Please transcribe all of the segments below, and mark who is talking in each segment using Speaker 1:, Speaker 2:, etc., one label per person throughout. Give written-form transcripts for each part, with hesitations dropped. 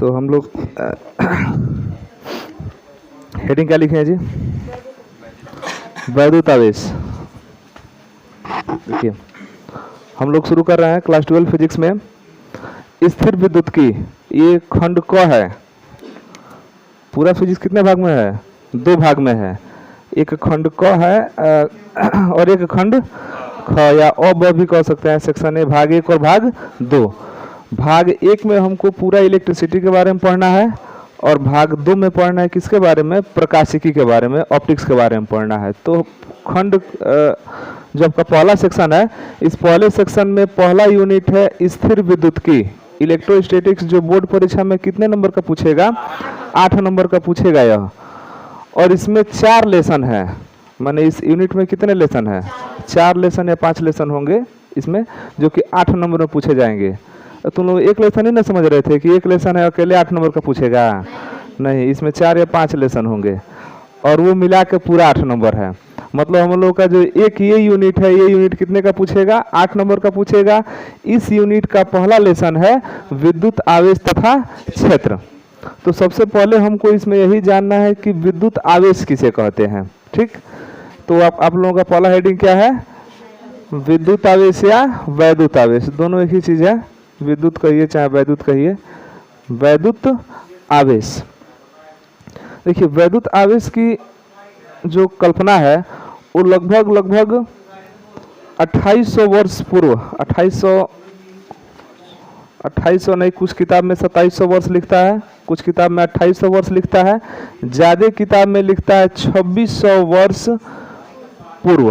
Speaker 1: तो हम लोग हेडिंग क्या लिखे हैं जी? वैद्युत आवेश। देखिए हम लोग शुरू कर रहे हैं क्लास 12 फिजिक्स में स्थिर विद्युत की। ये खंड क है। पूरा फिजिक्स कितने भाग में है? 2 भाग में है। एक खंड क है और एक खंड ख या अ ब भी कह सकते हैं। सेक्शन ए भाग 1 और भाग 2। भाग 1 में हमको पूरा इलेक्ट्रिसिटी के बारे में पढ़ना है और भाग 2 में पढ़ना है किसके बारे में? प्रकाशिकी के बारे में, ऑप्टिक्स के बारे में पढ़ना है। तो खंड जो आपका पहला सेक्शन है, इस पहले सेक्शन में पहला यूनिट है स्थिर विद्युत की। इलेक्ट्रोस्टैटिक्स जो बोर्ड परीक्षा में कितने नंबर का पूछेगा? 8 नंबर का पूछेगा यह। और इसमें 4 लेसन है। माने इस यूनिट में कितने लेसन है? 4 लेसन या 5 लेसन होंगे इसमें, जो कि 8 नंबर में पूछे जाएंगे। तुम लोग एक लेसन ही ना समझ रहे थे कि एक लेसन है अकेले 8 नंबर का पूछेगा? नहीं, इसमें 4 या 5 लेसन होंगे और वो मिला के पूरा 8 नंबर है। मतलब हम लोग का जो एक ये यूनिट है, ये यूनिट कितने का पूछेगा? 8 नंबर का पूछेगा। इस यूनिट का पहला लेसन है विद्युत आवेश तथा क्षेत्र। तो सबसे पहले हमको इसमें यही जानना है कि विद्युत आवेश किसे कहते हैं। ठीक, तो आप लोगों का पहला हेडिंग क्या है? विद्युत आवेश या वैद्युत आवेश, दोनों एक ही चीज है। विद्युत कहिए चाहे वैद्युत कहिए, वैद्युत आवेश। देखिए वैद्युत आवेश की जो कल्पना है वो लगभग 2800 वर्ष पूर्व, 2800 नहीं, कुछ किताब में 2700 वर्ष लिखता है, कुछ किताब में 2800 वर्ष लिखता है, ज्यादा किताब में लिखता है 2600 वर्ष पूर्व।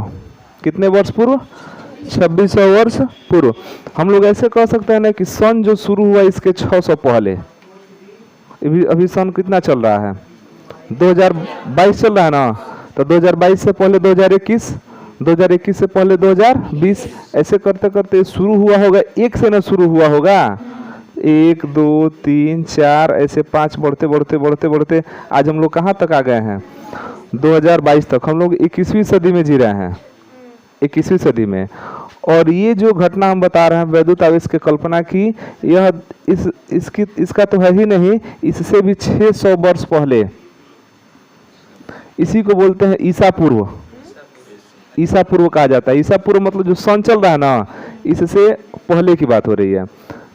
Speaker 1: कितने वर्ष पूर्व? 2600 वर्ष पूर्व। हम लोग ऐसे कह सकते हैं ना कि सन जो शुरू हुआ इसके 600 पहले। अभी सन कितना चल रहा है? 2022 चल रहा है ना। तो 2022 से पहले 2021, 2021 से पहले 2020, ऐसे करते करते शुरू हुआ होगा। एक से ना शुरू हुआ होगा, 1 2 3 4 ऐसे 5 बढ़ते बढ़ते बढ़ते बढ़ते आज हम लोग कहाँ तक आ गए हैं? 2022 तक। हम लोग 21वीं सदी में जी रहे हैं, 21वीं सदी में। और ये जो घटना हम बता रहे हैं वैद्युत आवेश की कल्पना की, यह इसका तो है ही नहीं, इससे भी 600 वर्ष पहले, इसी को बोलते हैं ईसा पूर्व। ईसा पूर्व कहा जाता है। ईसा पूर्व मतलब जो सन चल रहा है ना, इससे पहले की बात हो रही है।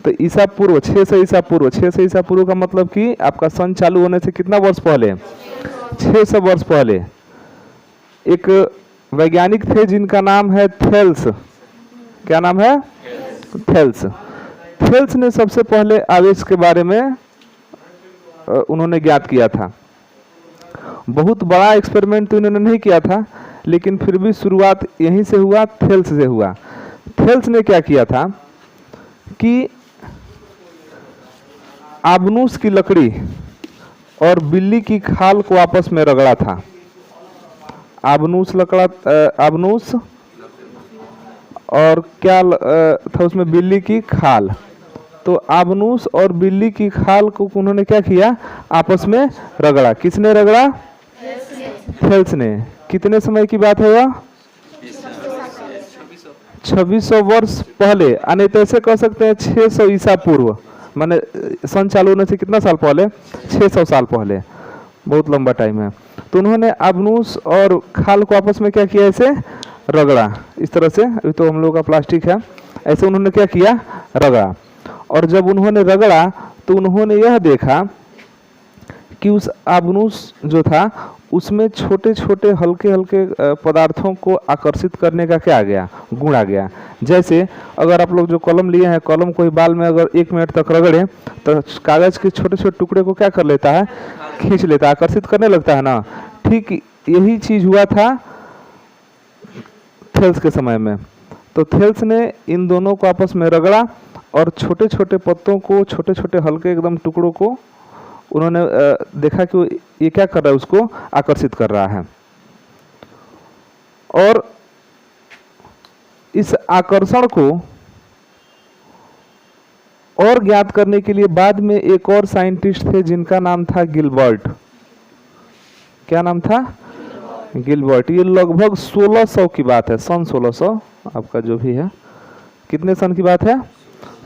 Speaker 1: तो ईसा पूर्व, 600 ईसा पूर्व, 600 ईसा पूर्व का मतलब कि आपका सन चालू होने से कितना वर्ष पहले? 600 वर्ष पहले। एक वैज्ञानिक थे जिनका नाम है थेल्स। क्या नाम है? थेल्स। थेल्स ने सबसे पहले आवेश के बारे में उन्होंने ज्ञात किया था। बहुत बड़ा एक्सपेरिमेंट तो इन्होंने नहीं किया था, लेकिन फिर भी शुरुआत यहीं से हुआ, थेल्स से हुआ। थेल्स ने क्या किया था कि आबनूस की लकड़ी और बिल्ली की खाल को आपस में रगड़ा था। आबनूस और क्या था उसमें? बिल्ली की खाल। तो आबनूस और बिल्ली की खाल को उन्होंने क्या किया? आपस में रगड़ा। किसने रगड़ा? थेल्स ने। कितने समय की बात है वह? 2600 वर्ष पहले। यानी तो ऐसे कह सकते हैं 600 ईसा पूर्व, माने सन चालू होने से कितना साल पहले? 600 साल पहले। बहुत लंबा टाइम है। तो उन्होंने आबनूस और खाल को आपस में क्या किया? ऐसे रगड़ा। इस तरह से, अभी तो हम लोग का प्लास्टिक है, ऐसे उन्होंने क्या किया? रगड़ा। और जब उन्होंने रगड़ा तो उन्होंने यह देखा कि उस आबनूस जो था उसमें छोटे छोटे हल्के हल्के पदार्थों को आकर्षित करने का क्या आ गया? गुण आ गया। जैसे अगर आप लोग जो कलम लिए हैं, कलम को बाल में अगर 1 मिनट तक रगड़े तो कागज के छोटे छोटे टुकड़े को क्या कर लेता है? खींच लेता है, आकर्षित करने लगता है ना। ठीक यही चीज हुआ था थेल्स के समय में। तो थेल्स ने इन दोनों को आपस में रगड़ा और छोटे छोटे पत्तों को, छोटे छोटे हल्के एकदम टुकड़ों को उन्होंने देखा कि ये क्या कर रहा है? उसको आकर्षित कर रहा है। और इस आकर्षण को और ज्ञात करने के लिए बाद में एक और साइंटिस्ट थे जिनका नाम था गिलबर्ट। क्या नाम था? गिलबर्ट। ये लगभग 1600 की बात है, सन 1600 आपका जो भी है। कितने सन की बात है?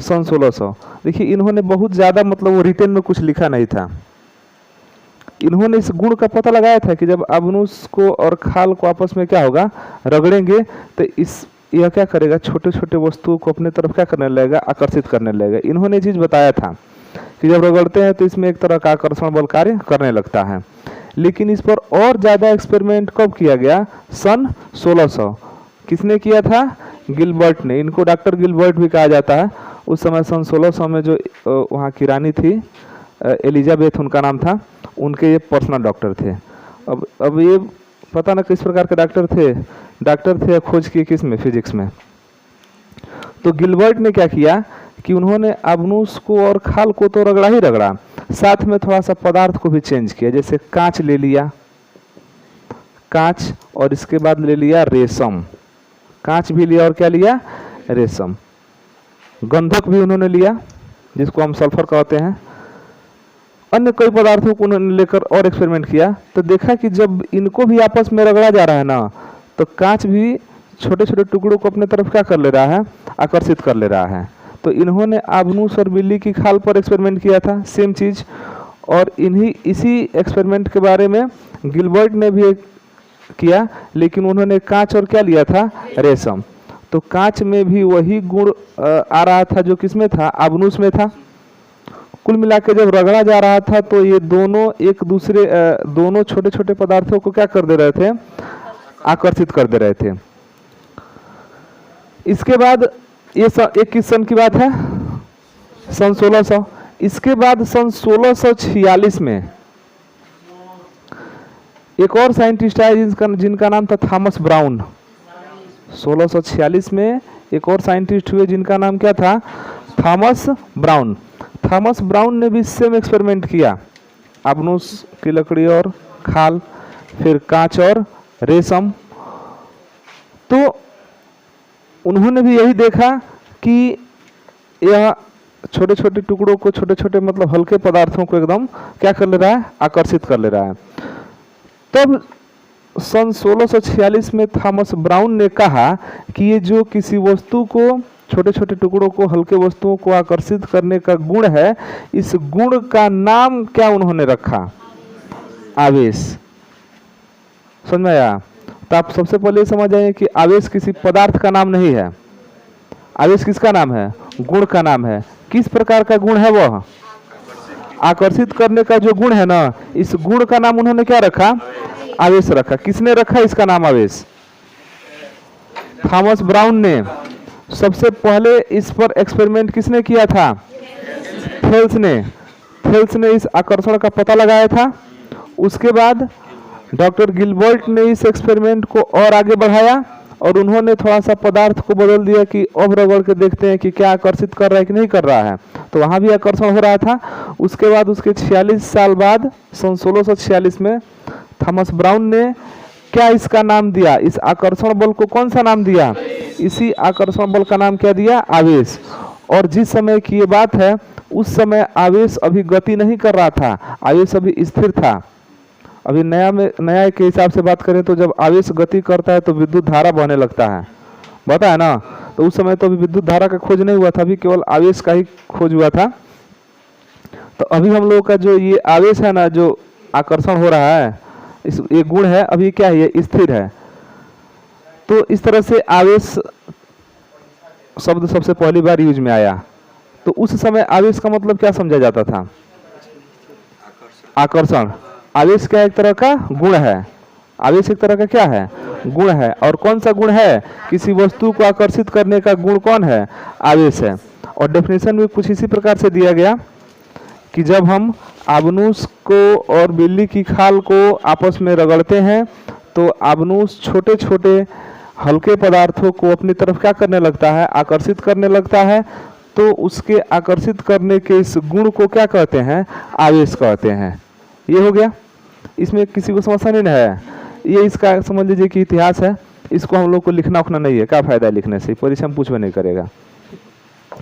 Speaker 1: सन 1600। देखिए इन्होंने बहुत ज़्यादा मतलब वो रिटेन में कुछ लिखा नहीं था। इन्होंने इस गुण का पता लगाया था कि जब अवनुष को और खाल को आपस में क्या होगा, रगड़ेंगे, तो इस यह क्या करेगा, छोटे छोटे वस्तुओं को अपने तरफ क्या करने लगेगा, आकर्षित करने लगेगा। इन्होंने ये चीज़ बताया था कि जब रगड़ते हैं तो इसमें एक तरह का आकर्षण बल कार्य करने लगता है। लेकिन इस पर और ज़्यादा एक्सपेरिमेंट कब किया गया, सन 1600। किसने किया था, गिलबर्ट ने। इनको डॉक्टर गिलबर्ट भी कहा जाता है। उस समय सन 1600 में जो वहाँ की रानी थी एलिजाबेथ उनका नाम था, उनके ये पर्सनल डॉक्टर थे। अब ये पता ना किस प्रकार के डॉक्टर थे खोज किए किस में, फिजिक्स में। तो गिलबर्ट ने क्या किया कि उन्होंने अवनुष को और खाल को तो रगड़ा ही रगड़ा, साथ में थोड़ा सा पदार्थ को भी चेंज किया। जैसे कांच ले लिया, कांच, और इसके बाद ले लिया रेशम। कांच भी लिया और क्या लिया, रेशम। गंधक भी उन्होंने लिया जिसको हम सल्फर कहते हैं। अन्य कई पदार्थों को उन्होंने लेकर और एक्सपेरिमेंट किया, तो देखा कि जब इनको भी आपस में रगड़ा जा रहा है ना, तो कांच भी छोटे छोटे टुकड़ों को अपने तरफ क्या कर ले रहा है, आकर्षित कर ले रहा है। तो इन्होंने अवनुष और बिल्ली की खाल पर एक्सपेरिमेंट किया था, सेम चीज़। और इसी एक्सपेरिमेंट के बारे में गिलबर्ट ने भी किया, लेकिन उन्होंने कांच और क्या लिया था, रेशम। तो कांच में भी वही गुण आ रहा था जो किसमें था, अवनुष में था। कुल मिला के जब रगड़ा जा रहा था तो ये दोनों एक दूसरे दोनों छोटे छोटे पदार्थों को क्या कर दे रहे थे, आकर्षित कर दे रहे थे। इसके बाद ये एक किस सन की बात है, सन 1600। इसके बाद सन 1646 में एक और साइंटिस्ट आया जिनका नाम था थॉमस ब्राउन। 1646 में एक और साइंटिस्ट हुए जिनका नाम क्या था, थॉमस ब्राउन। थॉमस ब्राउन ने भी सेम एक्सपेरिमेंट किया, अवनुष की लकड़ी और खाल, फिर कांच और रेशम। तो उन्होंने भी यही देखा कि यह छोटे छोटे टुकड़ों को, छोटे छोटे मतलब हल्के पदार्थों को एकदम क्या कर ले रहा है, आकर्षित कर ले रहा है। तब सन 1646 में थॉमस ब्राउन ने कहा कि ये जो किसी वस्तु को, छोटे छोटे टुकड़ों को, हल्के वस्तुओं को आकर्षित करने का गुण है, इस गुण का नाम क्या उन्होंने रखा, आवेश। समझ में आया? तो आप सबसे पहले समझ आइए कि आवेश किसी पदार्थ का नाम नहीं है। आवेश किसका नाम है, गुण का नाम है। किस प्रकार का गुण है वह, आकर्षित करने का जो गुण है ना, इस गुण का नाम उन्होंने क्या रखा, आवेश रखा। किसने रखा इसका नाम आवेश, थॉमस ब्राउन ने। सबसे पहले इस पर एक्सपेरिमेंट किसने किया था, थेल्स ने इस आकर्षण का पता लगाया था। उसके बाद डॉक्टर गिलबर्ट ने इस एक्सपेरिमेंट को और आगे बढ़ाया और उन्होंने थोड़ा सा पदार्थ को बदल दिया कि अब रगड़ के देखते हैं कि क्या आकर्षित कर रहा है कि नहीं कर रहा है। तो वहाँ भी आकर्षण हो रहा था। उसके बाद उसके 46 साल बाद सन 1646 में थॉमस ब्राउन ने क्या इसका नाम दिया, इस आकर्षण बल को कौन सा नाम दिया, इसी आकर्षण बल का नाम क्या दिया, आवेश। और जिस समय की ये बात है उस समय आवेश अभी गति नहीं कर रहा था, आवेश अभी स्थिर था। अभी नया के हिसाब से बात करें तो जब आवेश गति करता है तो विद्युत धारा बहने लगता है, बता है ना। तो उस समय तो अभी विद्युत धारा का खोज नहीं हुआ था, अभी केवल आवेश का ही खोज हुआ था। तो अभी हम लोगों का जो ये आवेश है ना, जो आकर्षण हो रहा है, इस ये गुण है, अभी क्या है, ये स्थिर है। तो इस तरह से आवेश शब्द सबसे पहली बार यूज में आया। तो उस समय आवेश का मतलब क्या समझा जाता था, आकर्षण। आवेश क्या एक तरह का गुण है, आवेश एक तरह का क्या है, गुण है। और कौन सा गुण है, किसी वस्तु को आकर्षित करने का गुण कौन है, आवेश है। और डेफिनेशन में कुछ इसी प्रकार से दिया गया कि जब हम अवनुष को और बिल्ली की खाल को आपस में रगड़ते हैं तो अवनुष छोटे छोटे हल्के पदार्थों को अपनी तरफ क्या करने लगता है, आकर्षित करने लगता है। तो उसके आकर्षित करने के इस गुण को क्या कहते हैं, आवेश कहते हैं। ये हो गया, इसमें किसी को समस्या नहीं है। ये इसका समझ लीजिए कि इतिहास है, इसको हम लोग को लिखना उखना नहीं है, क्या फायदा है लिखने से, परीक्षा में पूछना नहीं करेगा।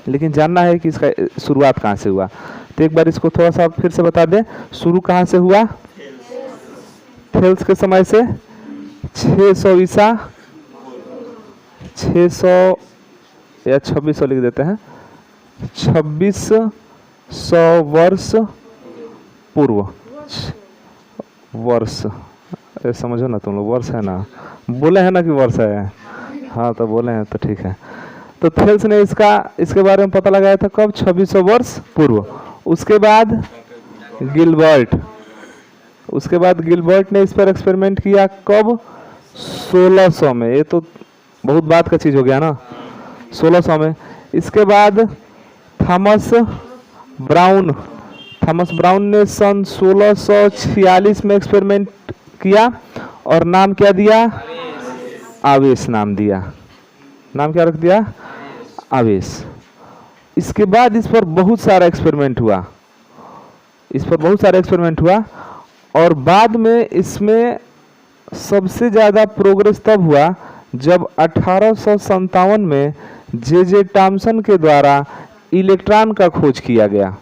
Speaker 1: लेकिन जानना है कि इसका शुरुआत कहाँ से हुआ। तो एक बार इसको थोड़ा सा फिर से बता दें, शुरू कहाँ से हुआ, थेल्स के समय से 600 ईसा, 600 या 2600 लिख देते हैं, 2600 वर्ष पूर्व। वर्ष, अरे समझो ना तुम लोग, वर्ष है ना, बोले हैं ना कि वर्ष है। हाँ तो बोले हैं तो ठीक है। तो थेल्स ने इसके बारे में पता लगाया था कब? 2600 वर्ष पूर्व। उसके बाद गिलबर्ट ने इस पर एक्सपेरिमेंट किया कब? 1600 में। ये तो बहुत बात का चीज हो गया ना, 1600 में। इसके बाद थॉमस ब्राउन ने सन 1646 में एक्सपेरिमेंट किया और नाम क्या दिया? आवेश नाम दिया। नाम क्या रख दिया? आवेश। इसके बाद इस पर बहुत सारा एक्सपेरिमेंट हुआ और बाद में इसमें सबसे ज़्यादा प्रोग्रेस तब हुआ जब 1857 में जे टॉमसन के द्वारा इलेक्ट्रॉन का खोज किया गया।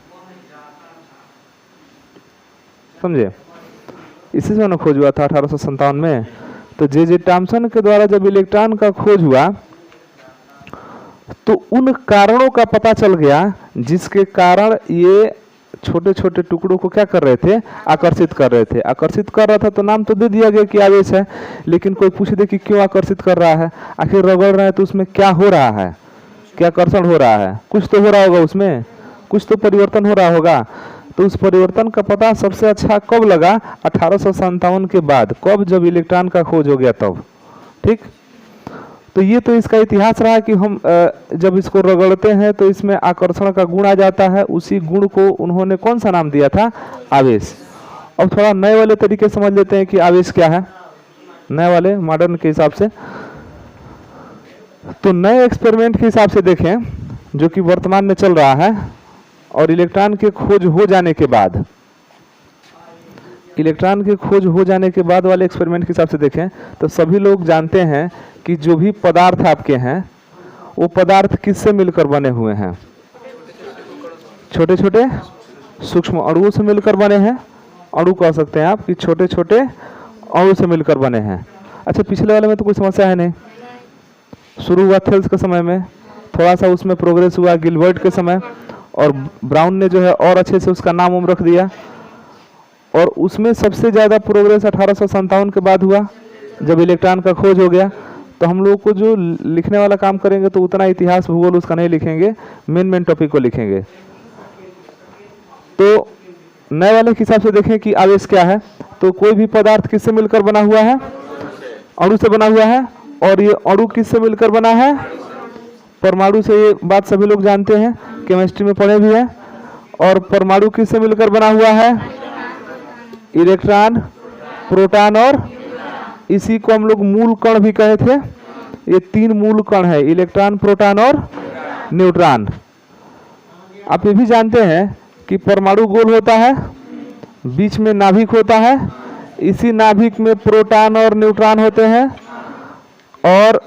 Speaker 1: समझे? इसी से ना खोज हुआ था 1857 में। तो जे टॉमसन के द्वारा जब इलेक्ट्रॉन का खोज हुआ तो उन कारणों का पता चल गया जिसके कारण ये छोटे छोटे टुकड़ों को क्या कर रहे थे? आकर्षित कर रहे थे। आकर्षित कर रहा था तो नाम तो दे दिया गया कि आवेश है, लेकिन कोई पूछ दे कि क्यों आकर्षित कर रहा है, आखिर रगड़ रहा है तो उसमें क्या हो रहा है, क्या आकर्षण हो रहा है? कुछ तो हो रहा होगा, उसमें कुछ तो परिवर्तन हो रहा होगा। तो उस परिवर्तन का पता सबसे अच्छा कब लगा? 1857 के बाद। कब? जब इलेक्ट्रॉन का खोज हो गया तब। ठीक। तो ये तो इसका इतिहास रहा कि हम जब इसको रगड़ते हैं तो इसमें आकर्षण का गुण आ जाता है। उसी गुण को उन्होंने कौन सा नाम दिया था? आवेश। अब थोड़ा नए वाले तरीके समझ लेते हैं कि आवेश क्या है, नए वाले मॉडर्न के हिसाब से। तो नए एक्सपेरिमेंट के हिसाब से देखें जो कि वर्तमान में चल रहा है, और इलेक्ट्रॉन के खोज हो जाने के बाद, वाले एक्सपेरिमेंट के हिसाब से देखें तो सभी लोग जानते हैं कि जो भी पदार्थ आपके हैं वो पदार्थ किससे मिलकर बने हुए हैं? छोटे छोटे सूक्ष्म अणुओं से मिलकर बने हैं। अणु कह सकते हैं आप कि छोटे छोटे अणु से मिलकर बने हैं। अच्छा, पिछले वाले में तो कोई समस्या है नहीं। शुरू हुआ थेल्स के समय में, थोड़ा सा उसमें प्रोग्रेस हुआ गिलबर्ट के समय, और ब्राउन ने जो है और अच्छे से उसका नाम रख दिया। और उसमें सबसे ज़्यादा प्रोग्रेस 1857 के बाद हुआ जब इलेक्ट्रॉन का खोज हो गया। तो हम लोग को जो लिखने वाला काम करेंगे तो उतना इतिहास भूगोल उसका नहीं लिखेंगे, मेन टॉपिक को लिखेंगे। तो नए वाले के हिसाब से देखें कि आवेश क्या है। तो कोई भी पदार्थ किससे मिलकर बना हुआ है? अणु से बना हुआ है। और ये अणु किससे मिलकर बना है? परमाणु से। ये बात सभी लोग जानते हैं, केमिस्ट्री में पढ़े भी है। और परमाणु किससे मिलकर बना हुआ है? इलेक्ट्रॉन, प्रोटॉन और इसी को हम लोग मूल कण भी कहे थे। ये 3 मूल कण है, इलेक्ट्रॉन, प्रोटॉन और न्यूट्रॉन। आप ये भी जानते हैं कि परमाणु गोल होता है, बीच में नाभिक होता है, इसी नाभिक में प्रोटॉन और न्यूट्रॉन होते हैं, और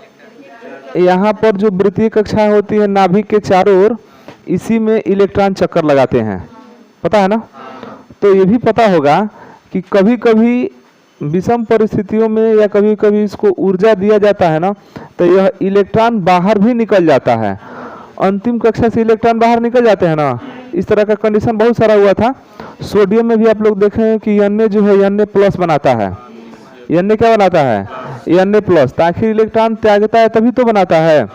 Speaker 1: यहाँ पर जो वृत्तीय कक्षा होती है नाभिक के चारों ओर, इसी में इलेक्ट्रॉन चक्कर लगाते हैं। पता है ना? तो ये भी पता होगा कि कभी कभी विषम परिस्थितियों में या कभी कभी इसको ऊर्जा दिया जाता है ना, तो यह इलेक्ट्रॉन बाहर भी निकल जाता है। अंतिम कक्षा से इलेक्ट्रॉन बाहर निकल जाते हैं ना, इस तरह का कंडीशन बहुत सारा हुआ था। सोडियम में भी आप लोग देखें कि Na जो है Na प्लस बनाता है। Na क्या बनाता है? Na plus. ताकि इलेक्ट्रॉन त्यागता है तभी तो बनाता है।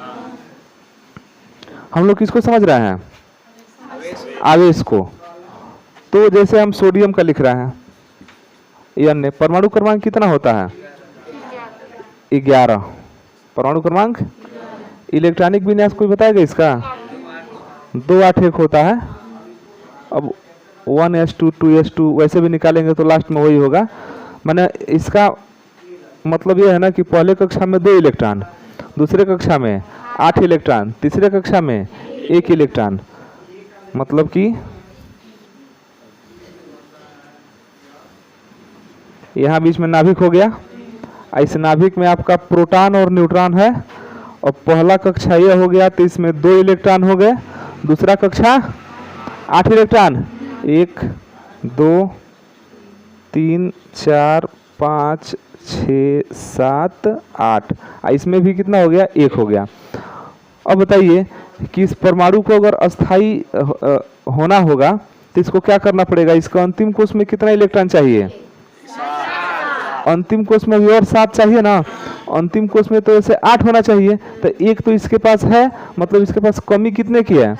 Speaker 1: हम लोग किसको समझ रहे हैं? आवेश को। तो जैसे हम सोडियम का लिख रहे हैं Na, परमाणु क्रमांक कितना होता है? 11 परमाणु क्रमांक। इलेक्ट्रॉनिक विन्यास कोई बताएगा इसका? 281 होता है। अब 1s2 2s2 वैसे भी निकालेंगे तो लास्ट में वही होगा। माने इसका मतलब यह है ना कि पहले कक्षा में 2 इलेक्ट्रॉन, दूसरे कक्षा में 8 इलेक्ट्रॉन, तीसरे कक्षा में 1 इलेक्ट्रॉन। मतलब कि यहाँ बीच में नाभिक हो गया। इस नाभिक में आपका प्रोटॉन और न्यूट्रॉन है, और पहला कक्षा यह हो गया तो इसमें 2 इलेक्ट्रॉन हो गए। दूसरा कक्षा 8 इलेक्ट्रॉन, 1 2 3 4 5 6 7 8। इसमें भी कितना हो गया? 1 हो गया। अब बताइए कि इस परमाणु को अगर अस्थाई होना होगा तो इसको क्या करना पड़ेगा, इसको अंतिम कोष में कितना इलेक्ट्रॉन चाहिए, अंतिम कोष में भी और 7 चाहिए ना, अंतिम कोष में तो ऐसे 8 होना चाहिए, तो एक तो इसके पास है, मतलब इसके पास कमी कितने की है,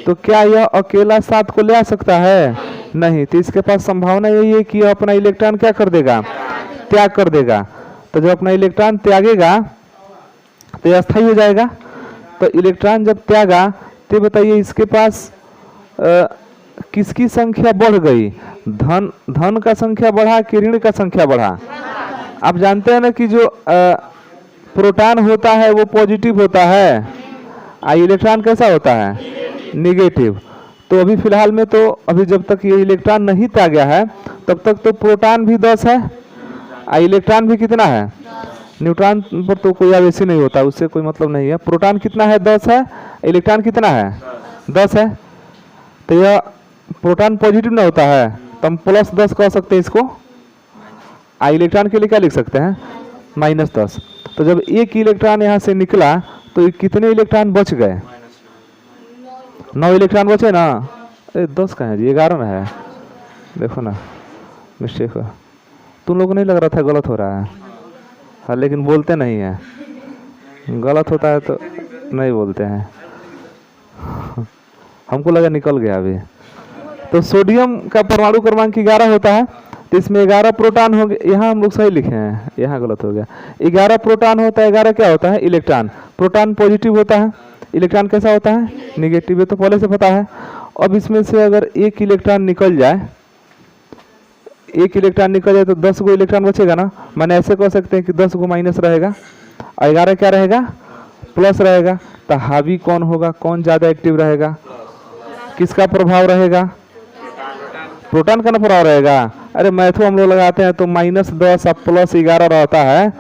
Speaker 1: तो क्या यह अकेला 7 को ले आ सकता है, नहीं, तो इसके पास संभावना यही है कि यह अपना इलेक्ट्रॉन क्या कर देगा, त्याग कर देगा। तो जब अपना इलेक्ट्रॉन त्यागेगा तो यह अस्थाई हो जाएगा। तो इलेक्ट्रॉन जब त्यागा तो बताइए इसके पास किसकी संख्या बढ़ गई, धन का संख्या बढ़ा कि ऋण का संख्या बढ़ा। आप जानते हैं ना कि जो प्रोटॉन होता है वो पॉजिटिव होता है और इलेक्ट्रॉन कैसा होता है, नेगेटिव। तो अभी फिलहाल में तो अभी जब तक ये इलेक्ट्रॉन नहीं त्यागा है तब तक तो प्रोटॉन भी 10 है और इलेक्ट्रॉन भी कितना है, न्यूट्रॉन पर तो कोई आवेश ही नहीं होता, उससे कोई मतलब नहीं है। प्रोटॉन कितना है, 10 है, इलेक्ट्रॉन कितना है, 10 है। तो यह प्रोटॉन पॉजिटिव ना होता है तो हम +10 कह सकते हैं इसको, आ इलेक्ट्रॉन के लिए क्या लिख सकते हैं, -10। तो जब एक इलेक्ट्रॉन यहाँ से निकला तो कितने इलेक्ट्रॉन बच गए, 9 इलेक्ट्रॉन बचे ना। 10 कहाँ है जी, 11 है, देखो ना मिस्टेक है। तुम लोगों को नहीं लग रहा था गलत हो रहा है, हाँ, लेकिन बोलते नहीं है, गलत होता है तो नहीं बोलते हैं। हमको लगा निकल गया अभी। तो सोडियम का परमाणु क्रमांक 11 होता है, तो इसमें 11 प्रोटॉन होंगे, यहाँ हम लोग सही लिखे हैं, यहाँ गलत हो गया। 11 प्रोटॉन होता है, 11 क्या होता है, इलेक्ट्रॉन। प्रोटॉन पॉजिटिव होता है, इलेक्ट्रॉन कैसा होता है, निगेटिव, है तो पहले से पता है। अब इसमें से अगर एक इलेक्ट्रॉन निकल जाए, एक इलेक्ट्रॉन निकल जाए तो 10 गो इलेक्ट्रॉन बचेगा ना। मैंने ऐसे कह सकते हैं कि 10 गो माइनस रहेगा और 11 क्या रहेगा, प्लस रहेगा। तो हावी कौन होगा, कौन ज़्यादा एक्टिव रहेगा, किसका प्रभाव रहेगा, प्रोटॉन का ना प्रभाव रहेगा। अरे मैथो हम लोग लगाते हैं तो -10 और +11 रहता है,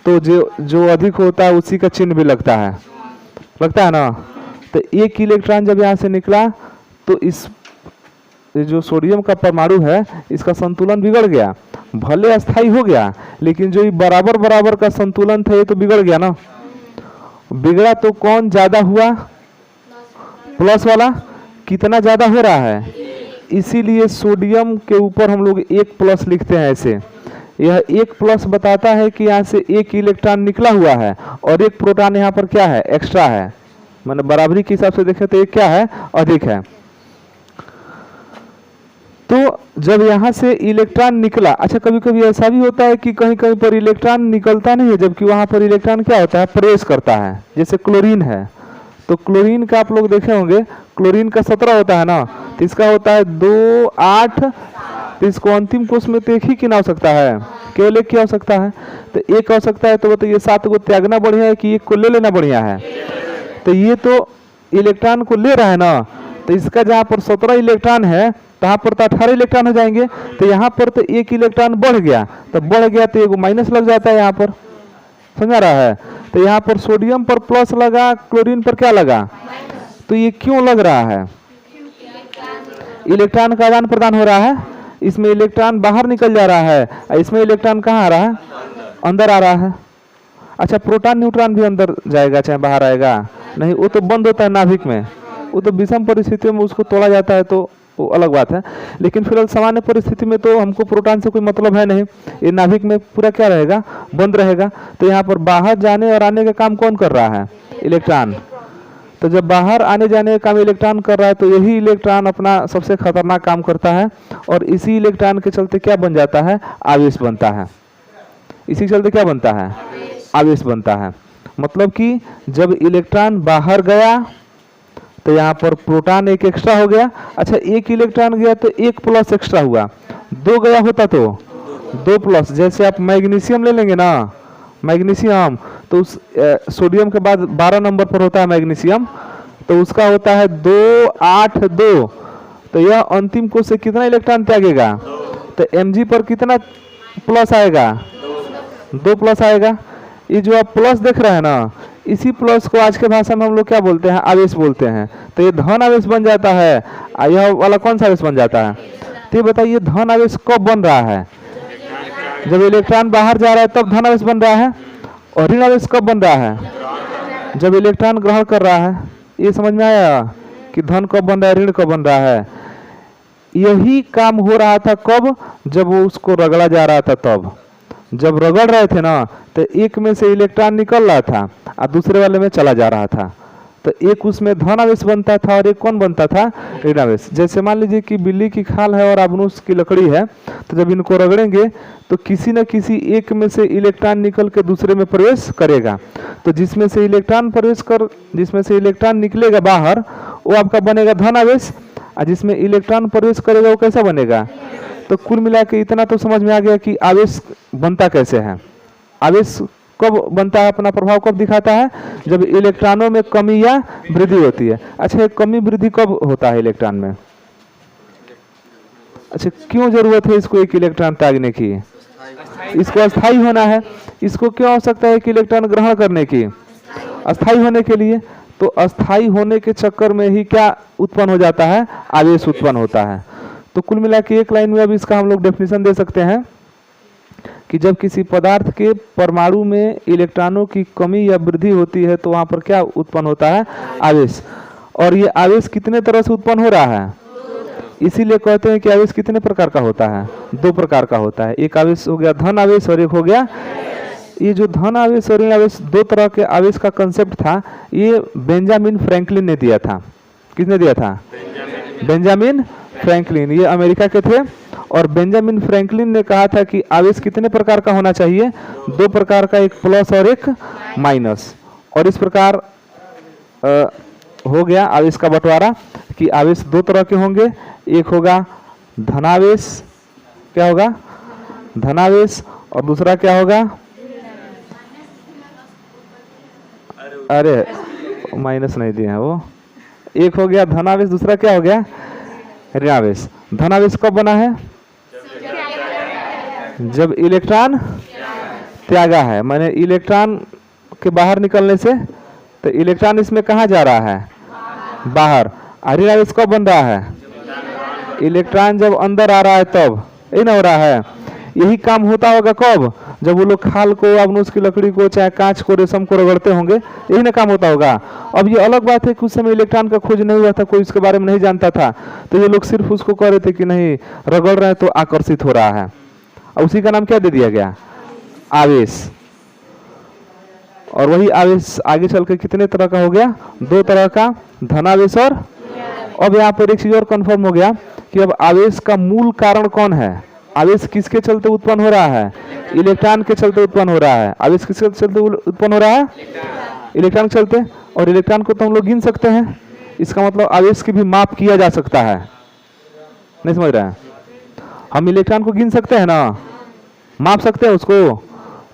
Speaker 1: तो जो अधिक होता है उसी का चिन्ह भी लगता है ना। तो एक इलेक्ट्रॉन जब यहाँ से निकला तो इस जो सोडियम का परमाणु है इसका संतुलन बिगड़ गया, भले अस्थाई हो गया लेकिन जो ये बराबर बराबर का संतुलन था ये तो बिगड़ गया ना। बिगड़ा तो कौन ज्यादा हुआ, प्लस वाला। कितना ज्यादा हो रहा है, इसीलिए सोडियम के ऊपर हम लोग 1+ लिखते हैं ऐसे। यह 1+ बताता है कि यहाँ से एक इलेक्ट्रॉन निकला हुआ है और एक प्रोटॉन यहाँ पर क्या है, एक्स्ट्रा है, मतलब बराबरी के हिसाब से देखें तो एक क्या है, अधिक है। तो जब यहाँ से इलेक्ट्रॉन निकला, अच्छा कभी कभी ऐसा भी होता है कि कहीं कहीं पर इलेक्ट्रॉन निकलता नहीं है, जबकि वहाँ पर इलेक्ट्रॉन क्या होता है, प्रवेश करता है। जैसे क्लोरीन है, तो क्लोरीन का आप लोग देखे होंगे, क्लोरीन का 17 होता है ना, तो इसका होता है 2, 8, तो इसको अंतिम कोष में तो एक ही किन आवश्यकता है, केवल एक की आवश्यकता है। तो एक आवश्यकता है तो बताइए 7 को त्यागना बढ़िया है कि एक को ले लेना बढ़िया है। तो ये तो इलेक्ट्रॉन को ले रहा है ना, तो इसका जहाँ पर 17 इलेक्ट्रॉन है तो यहाँ पर तो 18 इलेक्ट्रॉन हो जाएंगे। तो यहाँ पर तो एक इलेक्ट्रॉन बढ़ गया, तो बढ़ गया तो एक माइनस लग जाता है यहाँ पर, समझा रहा है। तो यहाँ पर सोडियम पर प्लस लगा, क्लोरीन पर क्या लगा, तो ये क्यों लग रहा है, इलेक्ट्रॉन का आदान प्रदान हो रहा है। इसमें इलेक्ट्रॉन बाहर निकल जा रहा है, इसमें इलेक्ट्रॉन कहाँ आ रहा है, अंदर आ रहा है। अच्छा प्रोटॉन न्यूट्रॉन भी अंदर जाएगा चाहे बाहर आएगा, नहीं, वो तो बंद होता है नाभिक में, वो तो विषम परिस्थितियों में उसको तोड़ा जाता है तो वो अलग बात है। लेकिन फिलहाल सामान्य परिस्थिति में तो हमको प्रोटॉन से कोई मतलब है नहीं, ये नाभिक में पूरा क्या रहेगा, बंद रहेगा। तो यहाँ पर बाहर जाने और आने का काम कौन कर रहा है, इलेक्ट्रॉन। तो जब बाहर आने जाने का काम इलेक्ट्रॉन कर रहा है तो यही इलेक्ट्रॉन अपना सबसे खतरनाक काम करता है, और इसी इलेक्ट्रॉन के चलते क्या बन जाता है, आवेश बनता है। इसी के चलते क्या बनता है, आवेश बनता है। मतलब कि जब इलेक्ट्रॉन बाहर गया तो यहाँ पर प्रोटॉन एक एक्स्ट्रा हो गया। अच्छा एक इलेक्ट्रॉन गया तो 1+ एक्स्ट्रा हुआ, 2 गया होता तो 2+। जैसे आप मैग्नीशियम ले लेंगे ना, मैग्नीशियम तो उस सोडियम के बाद 12 नंबर पर होता है मैग्नीशियम, तो उसका होता है 2, 8, 2। तो यह अंतिम कोष से कितना इलेक्ट्रॉन त्यागेगा, तो Mg पर कितना प्लस आएगा, 2+ आएगा। ये जो आप प्लस देख रहे हैं ना, इसी प्लस को आज के भाषा में हम लोग क्या बोलते हैं, आवेश बोलते हैं। तो ये धन आवेश बन जाता है, यह वाला कौन सा आवेश बन जाता है। तो ये बताइए धन आवेश कब बन रहा है, जब इलेक्ट्रॉन बाहर जा रहा है तब धन आवेश बन रहा है। और ऋण आवेश कब बन रहा है, जब इलेक्ट्रॉन ग्रहण कर रहा है ये समझ में आया कि धन कब बन रहा है, ऋण कब बन रहा है। यही काम हो रहा था कब, जब वो उसको रगड़ा जा रहा था तब। जब रगड़ रहे थे ना तो एक में से इलेक्ट्रॉन निकल रहा था और दूसरे वाले में चला जा रहा था, तो एक उसमें धन आवेश बनता था और एक कौन बनता था, ऋण आवेश। जैसे मान लीजिए कि बिल्ली की खाल है और आबनूस की लकड़ी है, तो जब इनको रगड़ेंगे तो किसी न किसी एक में से इलेक्ट्रॉन निकल के दूसरे में प्रवेश करेगा। तो जिसमें से इलेक्ट्रॉन निकलेगा बाहर वो आपका बनेगा धन आवेश, और जिसमें इलेक्ट्रॉन प्रवेश करेगा वो कैसा बनेगा। तो कुल मिला के इतना तो समझ में आ गया कि आवेश बनता कैसे है। आवेश कब बनता है, अपना प्रभाव कब दिखाता है, जब इलेक्ट्रॉनों में कमी या वृद्धि होती है। अच्छा, कमी वृद्धि कब होता है इलेक्ट्रॉन में? अच्छा, क्यों जरूरत है इसको एक इलेक्ट्रॉन त्यागने की? इसको अस्थायी होना है। इसको क्यों आवश्यकता है कि इलेक्ट्रॉन ग्रहण करने की? अस्थायी होने के लिए। तो अस्थायी होने के चक्कर में ही क्या उत्पन्न हो जाता है, आवेश उत्पन्न होता है। तो कुल मिला के एक लाइन में अब इसका हम लोग डेफिनेशन दे सकते हैं कि जब किसी पदार्थ के परमाणु में इलेक्ट्रॉनों की कमी या वृद्धि होती है तो वहां पर क्या उत्पन्न होता है, आवेश। और ये आवेश कितने तरह से उत्पन्न हो रहा है, इसीलिए कहते हैं कि आवेश कितने प्रकार का होता है, 2 प्रकार का होता है। एक आवेश हो गया धन आवेश और एक हो गया, ये जो धन आवेश और ऋण आवेश 2 तरह के आवेश का कंसेप्ट था, ये बेंजामिन फ्रैंकलिन ने दिया था। किसने दिया था? Benjamin Franklin. ये अमेरिका के थे और बेंजामिन फ्रैंकलिन ने कहा था कि आवेश कितने प्रकार का होना चाहिए, 2 प्रकार का, एक प्लस और एक माइनस। और इस प्रकार हो गया आवेश का बंटवारा कि आवेश 2 तरह के होंगे। एक होगा धनावेश, क्या होगा, धनावेश, और दूसरा क्या होगा, अरे माइनस नहीं दिए हैं वो। एक हो गया धनावेश, दूसरा क्या हो गया, ऋणावेश। धनावेश कब बना है, जब इलेक्ट्रॉन त्यागा है, माने इलेक्ट्रॉन के बाहर निकलने से। तो इलेक्ट्रॉन इसमें कहाँ जा रहा है, बाहर। ऋणावेश कब बन रहा है, इलेक्ट्रॉन जब अंदर आ रहा है तब। यही ना हो रहा है। यही काम होता होगा कब, जब वो लोग खाल को, आबनूस की लकड़ी को, चाहे कांच को, रेशम को रगड़ते होंगे, यही ना काम होता होगा। अब ये अलग बात है कि उस समय इलेक्ट्रॉन का खोज नहीं हुआ था, कोई इसके बारे में नहीं जानता था, तो ये लोग सिर्फ उसको कह रहे थे कि नहीं रगड़ रहे हैं तो आकर्षित हो रहा है, और उसी का नाम क्या दे दिया गया, आवेश। और वही आवेश आगे चल के कितने तरह का हो गया, 2 तरह का, धनावेश और। अब यहाँ पर एक चीज और कंफर्म हो गया कि अब आवेश का मूल कारण कौन है। आवेश किसके चलते उत्पन्न हो रहा है, इलेक्ट्रॉन के चलते उत्पन्न हो रहा है। आवेश किसके चलते उत्पन्न हो रहा है, इलेक्ट्रॉन के चलते। और इलेक्ट्रॉन को तो हम लोग गिन सकते हैं, इसका मतलब आवेश की भी माप किया जा सकता है। नहीं समझ रहे हैं, हम इलेक्ट्रॉन को गिन सकते हैं ना, माप सकते हैं उसको।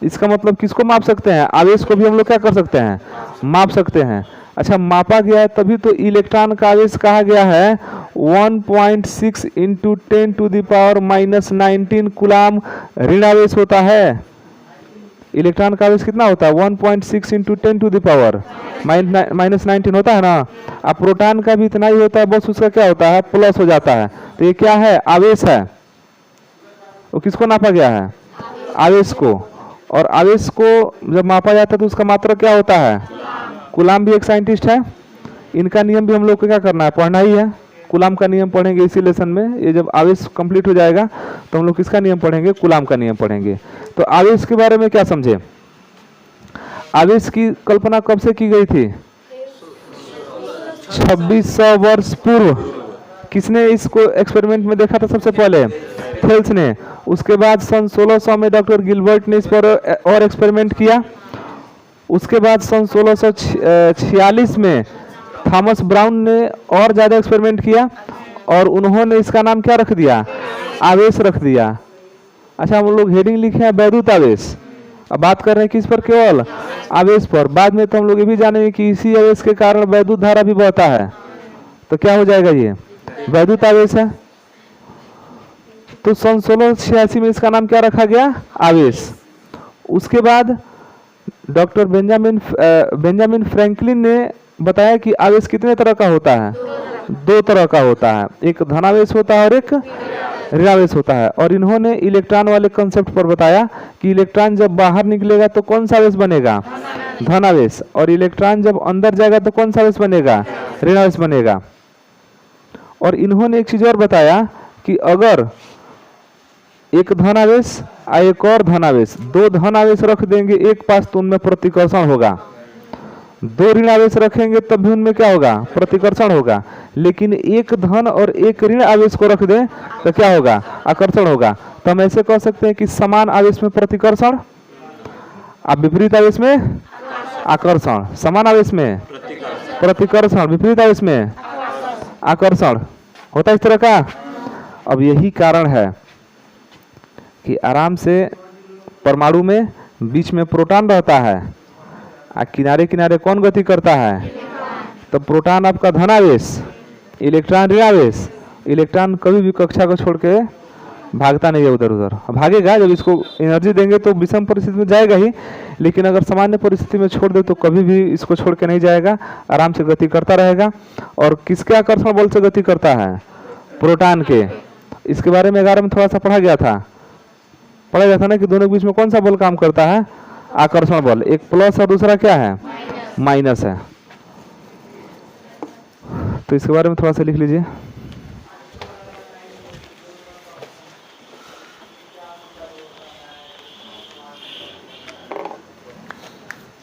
Speaker 1: इसका मतलब किसको माप सकते हैं, आवेश को भी हम लोग क्या कर सकते हैं, माप सकते हैं। अच्छा, मापा गया है तभी तो इलेक्ट्रॉन का आवेश कहा गया है 1.6 × 10⁻⁻19 कूलाम ऋण आवेश होता है। इलेक्ट्रॉन का आवेश कितना होता है, 1.6 × 10⁻⁻19 होता है ना। अब प्रोटॉन का भी इतना ही होता है, बस उसका क्या होता है, प्लस हो जाता है। तो ये क्या है, आवेश है। वो किसको नापा गया है, आवेश को। और आवेश को जब मापा जाता है तो उसका मात्रा क्या होता है, कूलाम भी एक साइंटिस्ट है। इनका नियम भी हम लोग को क्या करना है, पढ़ना ही है। कूलाम का नियम पढ़ेंगे इसी लेसन में। ये जब आवेश कंप्लीट हो जाएगा तो हम लोग किसका नियम पढ़ेंगे, कूलाम का नियम पढ़ेंगे। तो आवेश के बारे में क्या समझे, आवेश की कल्पना कब से की गई थी, 2600 वर्ष पूर्व। किसने इसको एक्सपेरिमेंट में देखा था सबसे पहले, थेल्स ने। उसके बाद सन 1600 में डॉक्टर गिलबर्ट ने इस पर और एक्सपेरिमेंट किया। उसके बाद सन 1646 में थॉमस ब्राउन ने और ज़्यादा एक्सपेरिमेंट किया और उन्होंने इसका नाम क्या रख दिया, आवेश रख दिया। अच्छा, हम लोग हेडिंग लिखे हैं वैद्युत आवेश। अब बात कर रहे हैं किस पर, केवल आवेश पर। बाद में तो हम लोग ये भी जानेंगे कि इसी आवेश के कारण वैद्युत धारा भी बहता है, तो क्या हो जाएगा, ये वैद्युत आवेश है। तो सन 1686 में इसका नाम क्या रखा गया, आवेश। उसके बाद डॉक्टर बेंजामिन फ्रैंकलिन ने बताया कि आवेश कितने तरह का होता है, 2 तरह का होता है, एक धनावेश होता है और एक ऋणावेश होता है। और इन्होंने इलेक्ट्रॉन वाले कंसेप्ट पर बताया कि इलेक्ट्रॉन जब बाहर निकलेगा तो कौन सा आवेश बनेगा, धन आवेश। और इलेक्ट्रॉन जब अंदर जाएगा तो कौन सा आवेश बनेगा? ऋण आवेश बनेगा। और इन्होंने एक चीज और बताया कि अगर एक धन आवेश और एक और धन आवेश, दो धन आवेश रख देंगे एक पास तो उनमें प्रतिकर्षण होगा, दो ऋण आवेश रखेंगे तब भी उनमें क्या होगा? प्रतिकर्षण होगा। लेकिन एक धन और एक ऋण आवेश को रख दें तो क्या होगा? आकर्षण होगा। तो हम ऐसे कह सकते हैं कि समान आवेश में प्रतिकर्षण, अब विपरीत आवेश में आकर्षण, समान आवेश में प्रतिकर्षण, विपरीत आवेश में आकर्षण होता है इस तरह का। अब यही कारण है कि आराम से परमाणु में बीच में प्रोटॉन रहता है और किनारे किनारे कौन गति करता है? तो प्रोटॉन आपका धन आवेश, इलेक्ट्रॉन ऋण आवेश। इलेक्ट्रॉन कभी भी कक्षा को छोड़ के भागता नहीं है उधर उधर, भागेगा जब इसको एनर्जी देंगे तो विषम परिस्थिति में जाएगा ही, लेकिन अगर सामान्य परिस्थिति में छोड़ दे तो कभी भी इसको छोड़ के नहीं जाएगा, आराम से गति करता रहेगा। और किसके आकर्षण बल से गति करता है? प्रोटॉन के। इसके बारे में 11 में थोड़ा सा पढ़ा गया था ना कि दोनों के बीच में कौन सा बल काम करता है? आकर्षण बल। एक प्लस और दूसरा क्या है? माइनस है। तो इसके बारे में थोड़ा सा लिख लीजिए।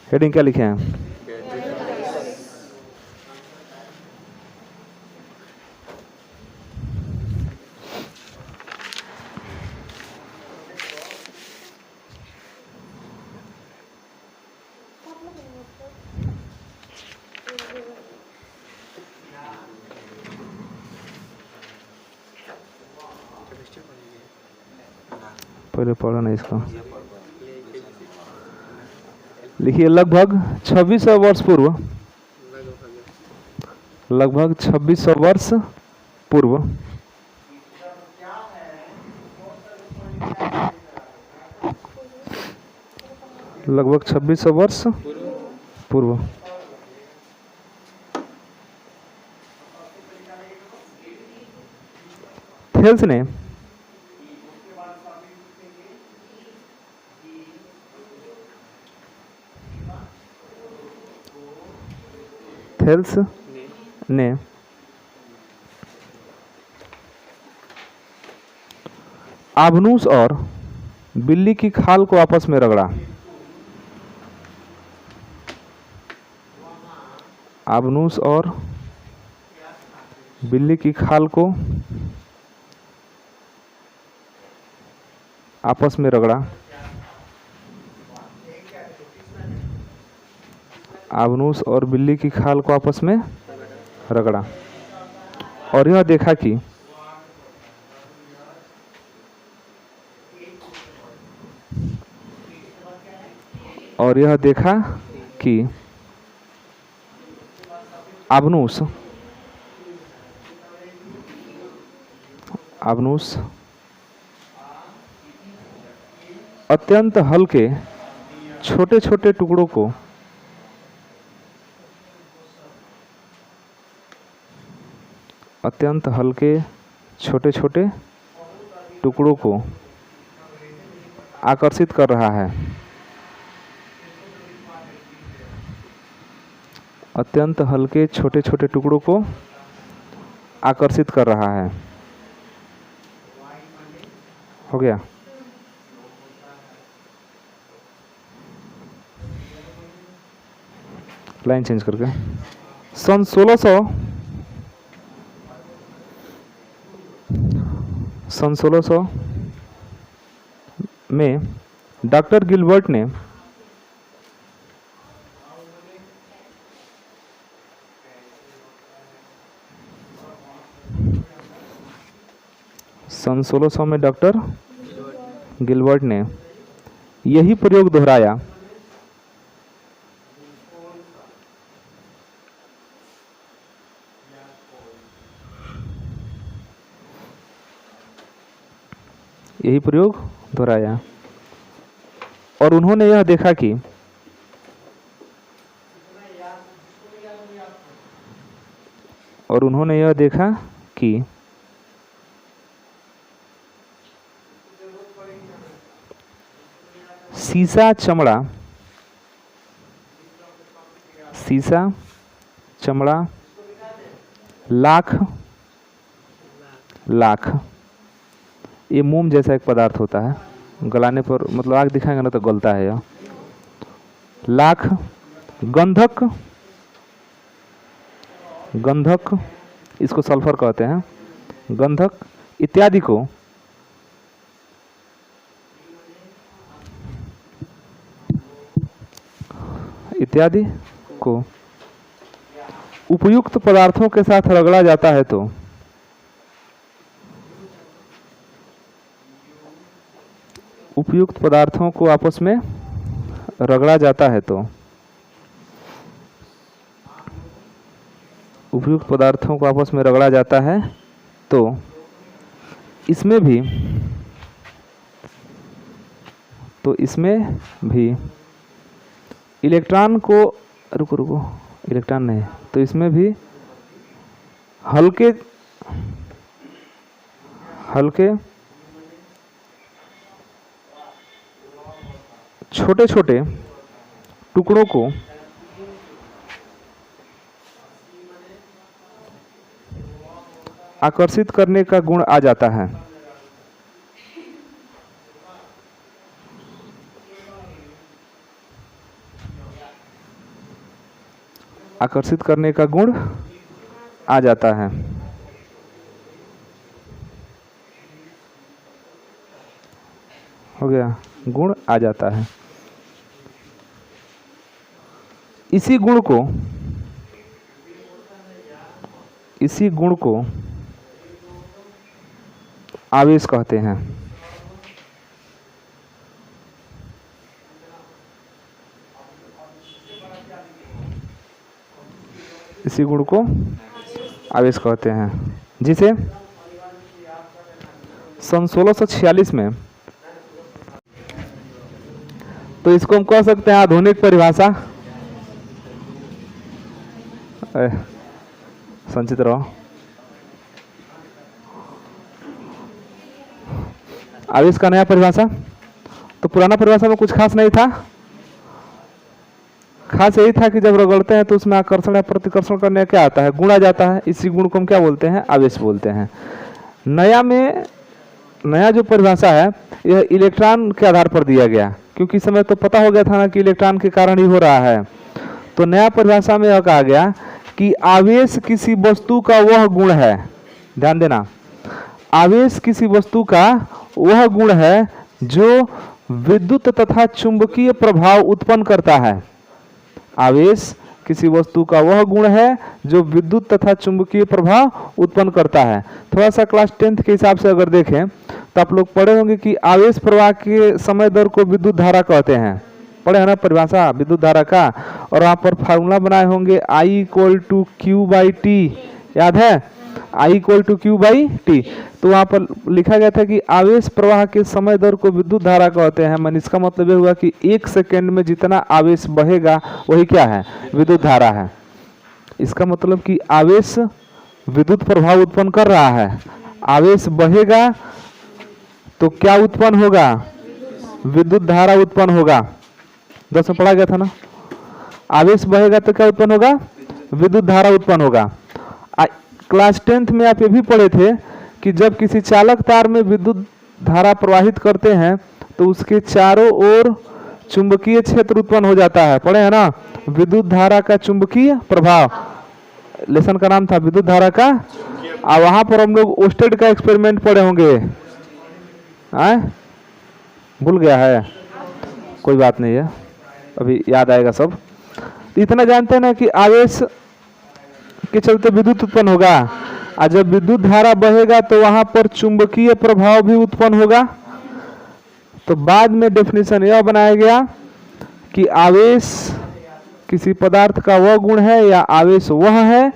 Speaker 1: हेडिंग क्या लिखे हैं? पहले पढ़ा नहीं इसको। लिखिए लगभग 2600 वर्ष पूर्व, लगभग 2600 वर्ष पूर्व लगभग 2600 वर्ष पूर्व थेल्स ने आभनूस और बिल्ली की खाल को आपस में रगड़ा। आभनूस और बिल्ली की खाल को आपस में रगड़ा। आभनूस और बिल्ली की खाल को आपस में रगड़ा और यह देखा कि आभनूस अत्यंत हल्के छोटे छोटे टुकड़ों को आकर्षित कर रहा है। अत्यंत हल्के छोटे छोटे टुकड़ों को आकर्षित कर रहा है। हो गया? लाइन चेंज करके सन 1600 में डॉक्टर गिलबर्ट ने डॉक्टर गिलबर्ट ने यही प्रयोग दोहराया। और उन्होंने यह देखा कि सीसा चमड़ा सीसा, चमड़ा, लाख, लाख। ये मोम जैसा एक पदार्थ होता है, गलाने पर मतलब आग दिखाएंगे ना तो गलता है यह। लाख, गंधक, गंधक इसको सल्फर कहते हैं, गंधक इत्यादि को उपयुक्त पदार्थों के साथ रगड़ा जाता है तो उपयुक्त पदार्थों को आपस में रगड़ा जाता है तो उपयुक्त पदार्थों को आपस में रगड़ा जाता है तो इसमें भी इलेक्ट्रॉन को रुको इलेक्ट्रॉन नहीं, तो इसमें भी हल्के छोटे छोटे टुकड़ों को आकर्षित करने का गुण आ जाता है। आकर्षित करने का गुण आ जाता है। हो गया, गुण आ जाता है। इसी गुण को आवेश कहते हैं। इसी गुण को आवेश कहते हैं, जिसे सन 1646 में, तो इसको हम कह सकते हैं आधुनिक परिभाषा। संचित रहो। आवेश का नया परिभाषा। तो पुराना परिभाषा में कुछ खास नहीं था, खास यही था कि जब रगड़ते हैं तो उसमें आकर्षण या प्रतिकर्षण करने क्या आता है, गुण आ जाता है। इसी गुण को हम क्या बोलते हैं, आवेश बोलते हैं। नया जो परिभाषा है यह इलेक्ट्रॉन के आधार पर दिया गया, क्योंकि इस समय तो पता हो गया था ना कि इलेक्ट्रॉन के कारण ही हो रहा है। तो नया परिभाषा में यह कहा गया कि आवेश किसी वस्तु का वह गुण है, ध्यान देना, आवेश किसी वस्तु का वह गुण है जो विद्युत तथा चुंबकीय प्रभाव उत्पन्न करता है। आवेश किसी वस्तु का वह गुण है जो विद्युत तथा चुंबकीय प्रभाव उत्पन्न करता है। थोड़ा सा क्लास 10th के हिसाब से अगर देखें तो आप लोग पढ़े होंगे कि आवेश प्रवाह के समय दर को विद्युत धारा कहते हैं। पढ़े है ना परिभाषा विद्युत धारा का, और वहाँ पर फार्मूला बनाए होंगे I = Q/T, याद है, I = Q/T। तो वहाँ पर लिखा गया था कि आवेश प्रवाह के समय दर को विद्युत धारा कहते हैं। मन इसका मतलब यह हुआ कि 1 सेकेंड में जितना आवेश बहेगा वही क्या है, विद्युत धारा है। इसका मतलब कि आवेश विद्युत प्रभाव उत्पन्न कर रहा है। आवेश बहेगा तो क्या उत्पन्न होगा, विद्युत धारा उत्पन्न होगा। 10 में पढ़ा गया था ना, आवेश बहेगा तो क्या उत्पन्न होगा, विद्युत धारा उत्पन्न होगा। क्लास 10th में आप ये भी पढ़े थे कि जब किसी चालक तार में विद्युत धारा प्रवाहित करते हैं तो उसके चारों ओर चुंबकीय क्षेत्र उत्पन्न हो जाता है। पढ़े है ना, विद्युत धारा का चुंबकीय प्रभाव, लेसन का नाम था विद्युत धारा का। और वहां पर हम लोग ओस्टेड का एक्सपेरिमेंट पढ़े होंगे, भूल गया है, कोई बात नहीं है, अभी याद आएगा सब। इतना जानते हैं ना कि आवेश के चलते विद्युत उत्पन्न होगा, और जब विद्युत धारा बहेगा तो वहां पर चुंबकीय प्रभाव भी उत्पन्न होगा। तो बाद में डेफिनेशन यह बनाया गया कि आवेश किसी पदार्थ का वह गुण है या आवेश वह है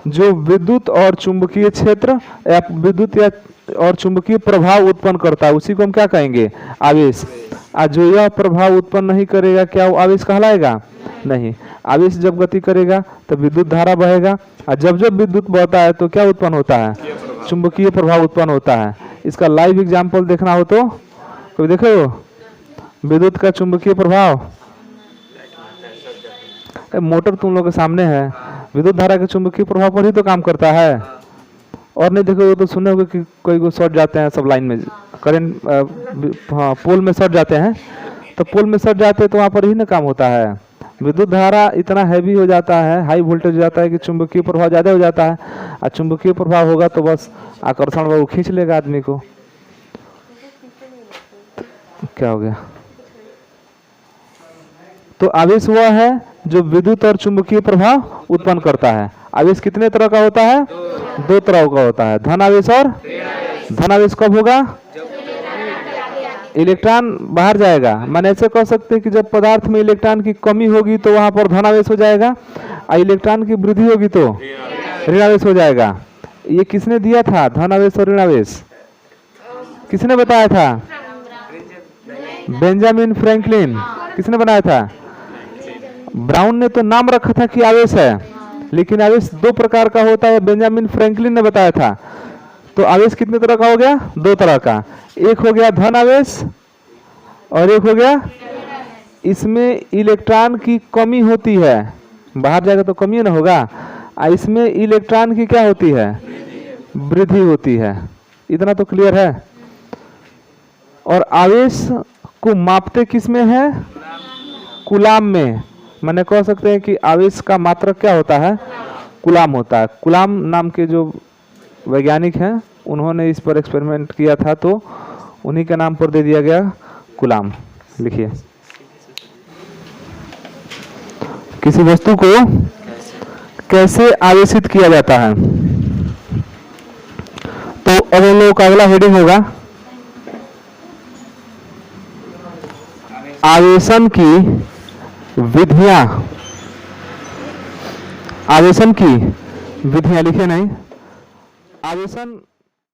Speaker 1: जो विद्युत और चुंबकीय क्षेत्र या विद्युत या और चुंबकीय प्रभाव उत्पन्न करता है, उसी को हम क्या कहेंगे, आवेश। और जो यह प्रभाव उत्पन्न नहीं करेगा क्या वो आवेश कहलाएगा, नहीं। आवेश जब गति करेगा तो विद्युत धारा बहेगा, और जब जब विद्युत बहता है तो क्या उत्पन्न होता है, चुंबकीय प्रभाव उत्पन्न होता है। इसका लाइव एग्जाम्पल देखना हो तो कोई देखे हो, विद्युत का चुंबकीय प्रभाव, मोटर तुम लोग के सामने है, विद्युत धारा के चुंबकीय प्रभाव पर ही तो काम करता है। और नहीं देखो, वो तो सुने होगे कि कोई को शॉर्ट जाते हैं सब लाइन में, करंट, हाँ पोल में शॉर्ट जाते हैं, तो पोल में शॉर्ट जाते हैं तो वहाँ पर ही ना काम होता है। विद्युत धारा इतना हैवी हो जाता है, हाई वोल्टेज हो जाता है कि चुंबकीय प्रभाव ज़्यादा हो जाता है, और चुंबकीय प्रभाव होगा तो बस आकर्षण वो खींच लेगा आदमी को। क्या हो गया? तो आवेश वह है जो विद्युत और चुंबकीय प्रभाव उत्पन्न करता है। आवेश कितने तरह का होता है? दो तरह का होता है, धन आवेश और धन आवेश कब होगा? इलेक्ट्रॉन बाहर जाएगा। मैंने ऐसे कह सकते हैं कि जब पदार्थ में इलेक्ट्रॉन की कमी होगी तो वहां पर धन आवेश हो जाएगा, और इलेक्ट्रॉन की वृद्धि होगी तो ऋण आवेश हो जाएगा। ये किसने दिया था धन आवेश और ऋण आवेश? किसने बताया था? Benjamin Franklin. किसने बनाया था? ब्राउन ने तो नाम रखा था कि आवेश है, लेकिन आवेश दो प्रकार का होता है, बेंजामिन फ्रैंकलिन ने बताया था। तो आवेश कितने तरह का हो गया? दो तरह का। एक हो गया धन आवेश और एक हो गया, इसमें इलेक्ट्रॉन की कमी होती है, बाहर जाएगा तो कमी ना होगा, और इसमें इलेक्ट्रॉन की क्या होती है? वृद्धि होती है। इतना तो क्लियर है। और आवेश को मापते किस में है? कूलाम में। मैंने कह सकते हैं कि आवेश का मात्रक क्या होता है? कूलाम होता है। कूलाम नाम के जो वैज्ञानिक हैं उन्होंने इस पर एक्सपेरिमेंट किया था, तो उन्हीं के नाम पर दे दिया गया कूलाम। लिखिए, किसी वस्तु को कैसे आवेशित किया जाता है। तो अब हम लोगों का अगला हेडिंग होगा आवेशन की विधियां। आवेशन की विधियां लिखे नहीं, आवेशन